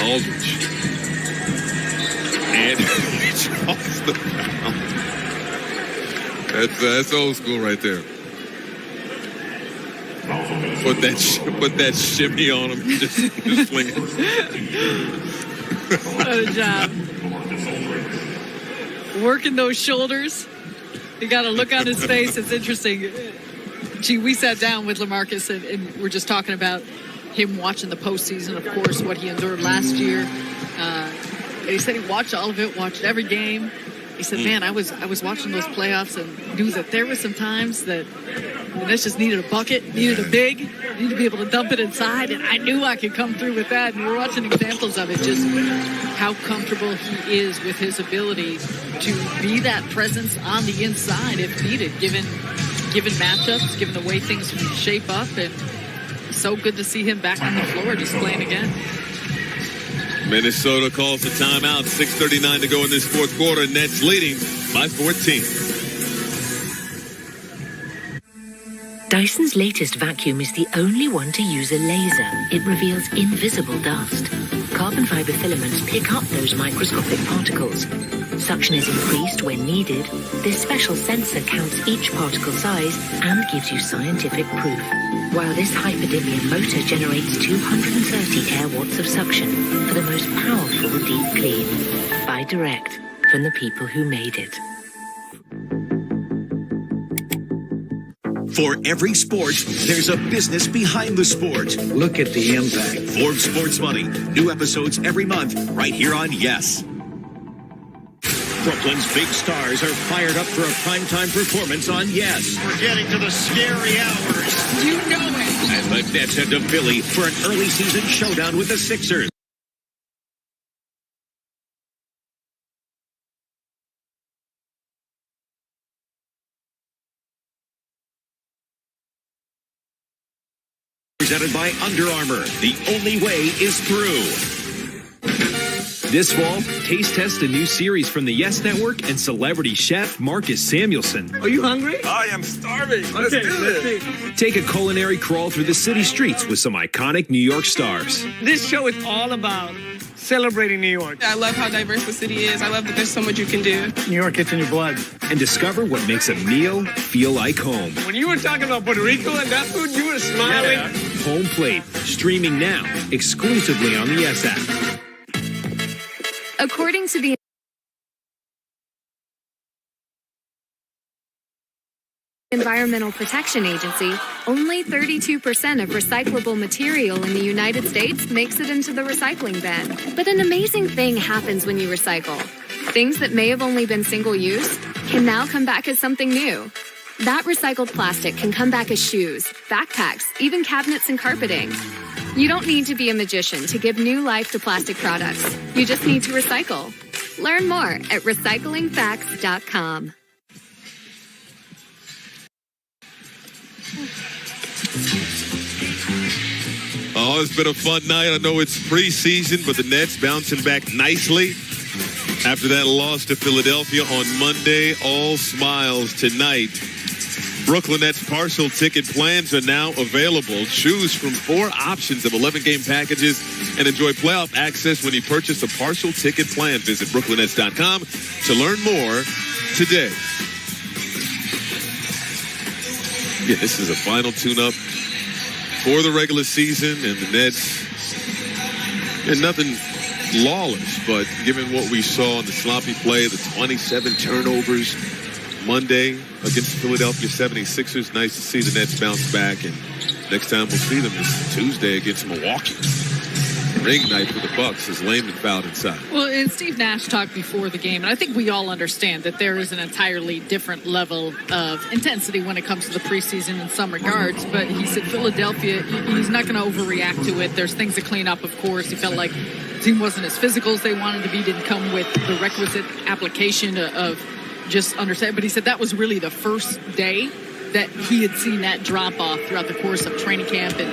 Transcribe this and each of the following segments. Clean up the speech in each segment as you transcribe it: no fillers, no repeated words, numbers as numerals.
Aldridge. And he draws the foul. That's old school right there. Put that shimmy on him. Just swing it. What a job. Working those shoulders. You got a look on his face. It's interesting. Gee, we sat down with LaMarcus and we're just talking about him watching the postseason, of course, what he endured last year. And he said he watched all of it, watched every game. He said, man, I was watching those playoffs and knew that there were some times that the Nets just needed a bucket, needed a big, needed to be able to dump it inside, and I knew I could come through with that. And we're watching examples of it, just how comfortable he is with his ability to be that presence on the inside if needed, given matchups, given the way things shape up. And so good to see him back on the floor just playing again. Minnesota calls the timeout. 6:39 to go in this fourth quarter. Nets leading by 14. Dyson's latest vacuum is the only one to use a laser. It reveals invisible dust. Carbon fiber filaments pick up those microscopic particles. Suction is increased when needed. This special sensor counts each particle size and gives you scientific proof. While this hyperdymium motor generates 230 air watts of suction for the most powerful deep clean. Buy direct from the people who made it. For every sport, there's a business behind the sport. Look at the impact. Forbes Sports Money. New episodes every month, right here on Yes. Brooklyn's big stars are fired up for a primetime performance on Yes. We're getting to the scary hours. You know it. And the Nets head to Philly for an early season showdown with the Sixers. Presented by Under Armour. The only way is through. This fall, taste test a new series from the Yes Network and celebrity chef Marcus Samuelsson. Are you hungry? I am starving. Let's do this. Take a culinary crawl through the city streets with some iconic New York stars. This show is all about celebrating New York. I love how diverse the city is. I love that there's so much you can do. New York gets in your blood. And discover what makes a meal feel like home. When you were talking about Puerto Rico and that food, you were smiling. Yeah. Home Plate, streaming now, exclusively on the Yes app. According to the Environmental Protection Agency, only 32% of recyclable material in the United States makes it into the recycling bin. But an amazing thing happens when you recycle. Things that may have only been single-use can now come back as something new. That recycled plastic can come back as shoes, backpacks, even cabinets and carpeting. You don't need to be a magician to give new life to plastic products. You just need to recycle. Learn more at recyclingfacts.com. Oh, it's been a fun night. I know it's preseason, but the Nets bouncing back nicely after that loss to Philadelphia on Monday. All smiles tonight. Brooklyn Nets partial ticket plans are now available. Choose from 4 options of 11-game packages and enjoy playoff access when you purchase a partial ticket plan. Visit BrooklynNets.com to learn more today. Yeah, this is a final tune-up for the regular season, and the Nets, and nothing lawless, but given what we saw in the sloppy play, the 27 turnovers Monday against the Philadelphia 76ers, nice to see the Nets bounce back, and next time we'll see them is Tuesday against Milwaukee. Ring night for the Bucks as Layman fouled inside. Well, and Steve Nash talked before the game, and I think we all understand that there is an entirely different level of intensity when it comes to the preseason in some regards, but he said Philadelphia, he's not going to overreact to it. There's things to clean up, of course. He felt like the team wasn't as physical as they wanted to be, didn't come with the requisite application of just understand. But he said that was really the first day that he had seen that drop off throughout the course of training camp. And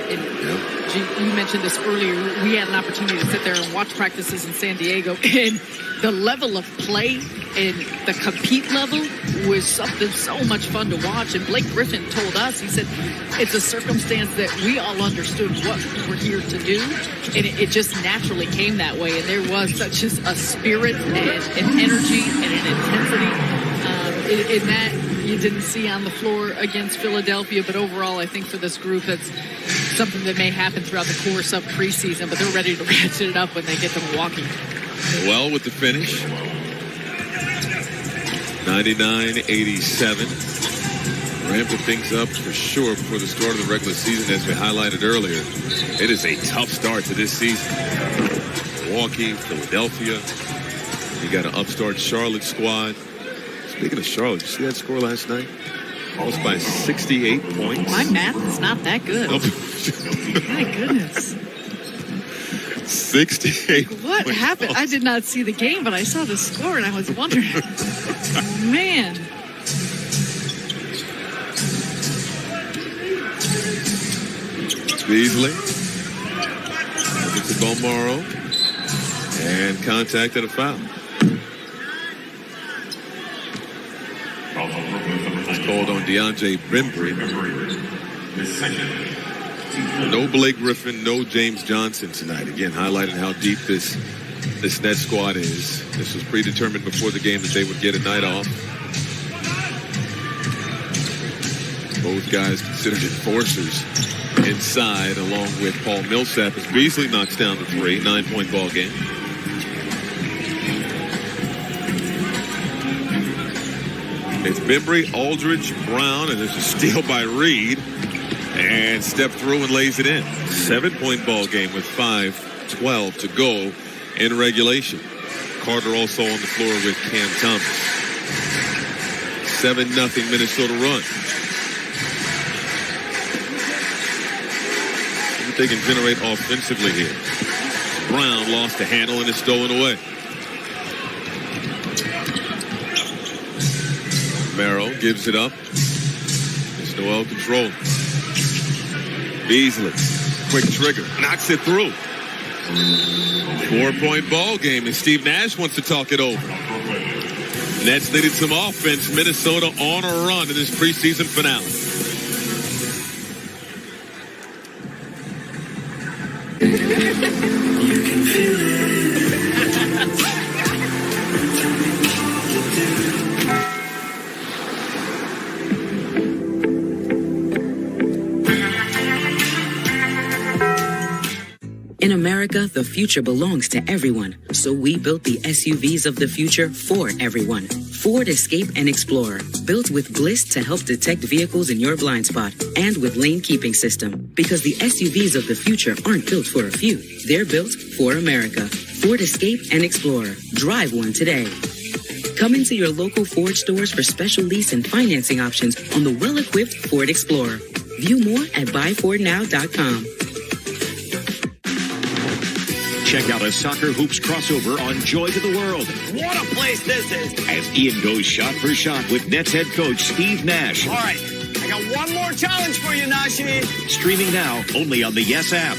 you mentioned this earlier. We had an opportunity to sit there and watch practices in San Diego, and the level of play and the compete level was something so much fun to watch. And Blake Griffin told us, he said, it's a circumstance that we all understood what we're here to do, and it just naturally came that way. And there was such a spirit and an energy and an intensity in that you didn't see on the floor against Philadelphia. But overall, I think for this group, that's something that may happen throughout the course of preseason, but they're ready to ratchet it up when they get to Milwaukee. Well, with the finish, 99-87. Ramping things up for sure before the start of the regular season, as we highlighted earlier. It is a tough start to this season. Milwaukee, Philadelphia. You got an upstart Charlotte squad. Speaking of Charlotte, did you see that score last night? Lost by 68 points. My math is not that good. My goodness. 68 What points. happened? I did not see the game, but I saw the score and I was wondering. Man. Beasley. Looking to Bomaro. And contact and a foul. It's called on DeAndre Bembry. No Blake Griffin, no James Johnson tonight. Again, highlighting how deep this Nets squad is. This was predetermined before the game that they would get a night off. Both guys considered enforcers inside, along with Paul Millsap, as Beasley knocks down the three. 9-point ball game. It's Bembry, Aldridge, Brown, and there's a steal by Reed. And step through and lays it in. 7-point ball game with 5:12 to go in regulation. Carter also on the floor with Cam Thomas. 7-0 Minnesota run. See what they can generate offensively here. Brown lost the handle and is stolen away. Merrill gives it up. It's Noel control. Beasley, quick trigger, knocks it through. 4-point ball game, and Steve Nash wants to talk it over. Nets needed some offense. Minnesota on a run in this preseason finale. You can feel it. In America, the future belongs to everyone, so we built the SUVs of the future for everyone. Ford Escape and Explorer, built with Bliss to help detect vehicles in your blind spot, and with lane keeping system. Because the SUVs of the future aren't built for a few, they're built for America. Ford Escape and Explorer. Drive one today. Come into your local Ford stores for special lease and financing options on the well-equipped Ford Explorer. View more at buyfordnow.com. Check out a soccer hoops crossover on Joy to the World. What a place this is. As Ian goes shot for shot with Nets head coach Steve Nash. All right, I got one more challenge for you, Nashi. Streaming now only on the Yes app.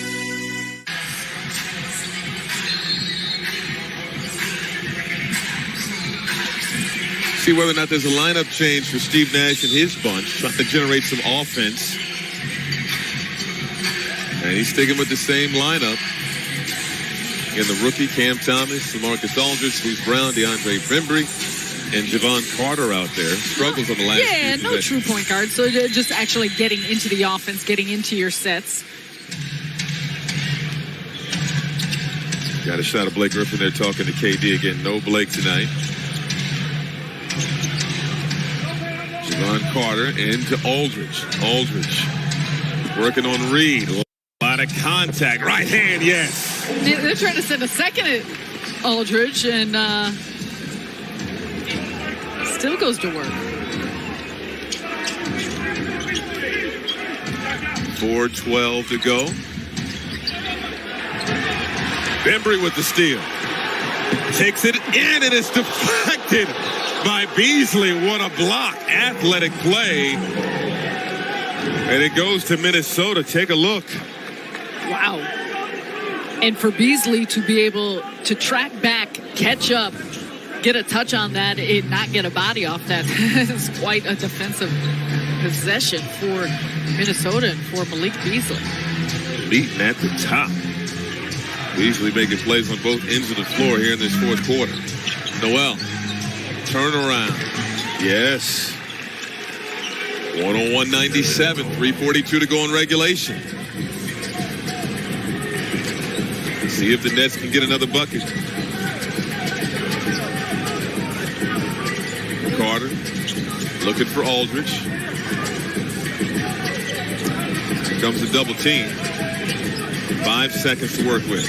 See whether or not there's a lineup change for Steve Nash and his bunch, trying to generate some offense. And he's sticking with the same lineup. In the rookie, Cam Thomas, LaMarcus Aldridge, Bruce Brown, DeAndre Bembry, and Javon Carter out there. Struggles on the last few no true point guard. So just actually getting into the offense, getting into your sets. Got a shot of Blake Griffin there talking to KD again. No Blake tonight. Javon Carter into Aldridge. Aldridge working on Reed. A lot of contact. Right hand, yes. They're trying to send a second at Aldridge, and still goes to work. 4:12 to go. Bembry with the steal. Takes it in, and it's deflected by Beasley. What a block. Athletic play And it goes to Minnesota. Take a look. Wow. And for Beasley to be able to track back, catch up, get a touch on that, and not get a body off that is quite a defensive possession for Minnesota and for Malik Beasley. Beaten at the top. Beasley making plays on both ends of the floor here in this fourth quarter. Noel, turn around. Yes. 101-97, 3:42 to go in regulation. See if the Nets can get another bucket. Carter looking for Aldridge. Here comes the double team. 5 seconds to work with.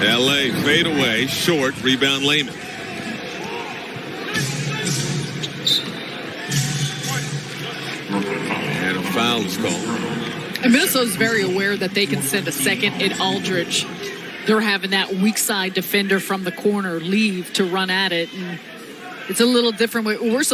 LA fade away, short, rebound Layman. And a foul is called. And Minnesota's very aware that they can send a second at Aldridge. They're having that weak side defender from the corner leave to run at it. And it's a little different. We're so